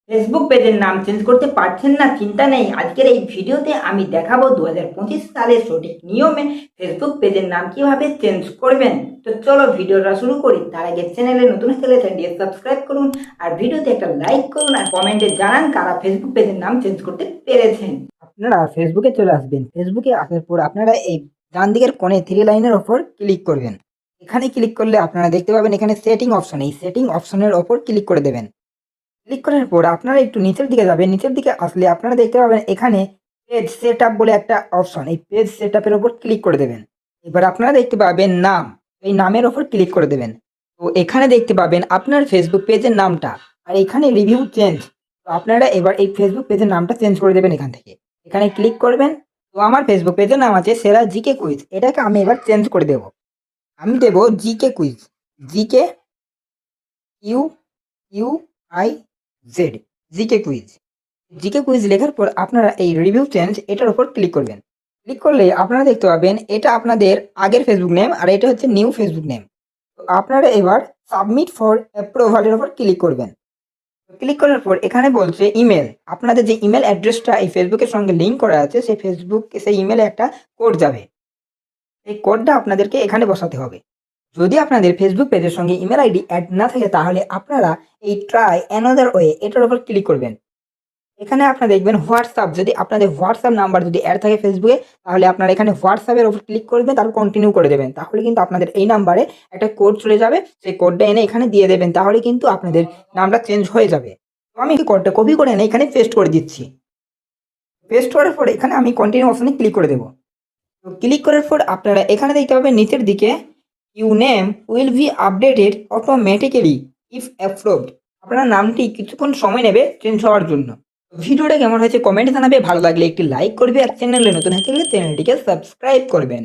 Facebook পেজের নাম change করতে পারছেন না? চিন্তা নেই, আজকের এই ভিডিওতে আমি দেখাবো 2025 সালের সঠিক নিয়মে ফেসবুক পেজের নাম কিভাবে চেঞ্জ করবেন। তো চলো ভিডিওটা শুরু করি। তার আগে চ্যানেলে নতুন হলে চ্যানেলটি সাবস্ক্রাইব করুন আর ভিডিওতে একটা লাইক করুন আর কমেন্টে জানান কারা ফেসবুক পেজের নাম চেঞ্জ করতে পেরেছেন। আপনারা ফেসবুকে চলে আসবেন। ফেসবুকে আসার পর আপনারা এই ডান দিকের কোণে 3 লাইনের ওপর ক্লিক করবেন। এখানে ক্লিক করলে আপনারা দেখতে পাবেন এখানে সেটিং অপশন, এই সেটিং অপশনের ওপর ক্লিক করে দেবেন। ক্লিক করার পর আপনারা একটু নিচের দিকে যাবেন। নিচের দিকে আসলে আপনারা দেখতে পাবেন এখানে পেজ সেটআপ বলে একটা অপশন, এই পেজ সেটআপের উপর ক্লিক করে দেবেন। এবার আপনারা দেখতে পাবেন নাম, এই নামের ওপর ক্লিক করে দেবেন। তো এখানে দেখতে পাবেন আপনার ফেসবুক পেজের নামটা, আর এখানে রিভিউ চেঞ্জ। তো আপনারা এবার এই ফেসবুক পেজের নামটা চেঞ্জ করে দেবেন এখান থেকে। এখানে ক্লিক করবেন। তো আমার ফেসবুক পেজের নাম আছে সেরা জিকে কুইজ, এটাকে আমি এবার চেঞ্জ করে দেব। আমি দেব GK quiz, GK U U I Z, GK quiz. GK quiz লেখার পর আপনারা এই রিভিউ চেঞ্জ এটার উপর ক্লিক করবেন। ক্লিক করলে আপনারা দেখতে পাবেন এটা আপনাদের আগের ফেসবুক নেম আর এটা হচ্ছে নিউ ফেসবুক নেম। তো আপনারা এবার সাবমিট ফর অ্যাপ্রুভালের উপর ক্লিক করবেন। ক্লিক করার পর এখানে বলছে ইমেল, আপনাদের যে ইমেল অ্যাড্রেসটা এই ফেসবুকের সঙ্গে লিঙ্ক করা আছে সেই ইমেলে একটা কোড যাবে। এই কোডটা আপনাদেরকে এখানে বসাতে হবে। যদি আপনাদের ফেসবুক পেজের সঙ্গে ইমেল আইডি অ্যাড না থাকে তাহলে আপনারা এই ট্রাই অ্যানাদার ওয়ে এটার উপর ক্লিক করবেন। এখানে আপনারা দেখবেন হোয়াটসঅ্যাপ, যদি আপনাদের হোয়াটসঅ্যাপ নাম্বার যদি অ্যাড থাকে ফেসবুকে তাহলে আপনারা এখানে হোয়াটসঅ্যাপের উপর ক্লিক করবেন, তারপর কন্টিনিউ করে দেবেন। তাহলে কিন্তু আপনাদের এই নাম্বারে একটা কোড চলে যাবে, সেই কোডটা এনে এখানে দিয়ে দেবেন, তাহলে কিন্তু আপনাদের নামটা চেঞ্জ হয়ে যাবে। তো আমি এই কোডটা কপি করে এনে এখানে পেস্ট করে দিচ্ছি। পেস্ট করার পরে এখানে আমি কন্টিনিউ অপশনে ক্লিক করে দেবো। তো ক্লিক করার পর আপনারা এখানে দেখতে পাবেন নিচের দিকে you name will be updated automatically if approved. আপনার নামটি কিছুক্ষণ সময় নেবে চেঞ্জ হওয়ার জন্য। ভিডিওটা কেমন হয়েছে কমেন্টে জানাবে, ভালো লাগলে একটি লাইক করবে আর চ্যানেলে নতুন হয়ে থাকলে চ্যানেলটিকে সাবস্ক্রাইব করবেন।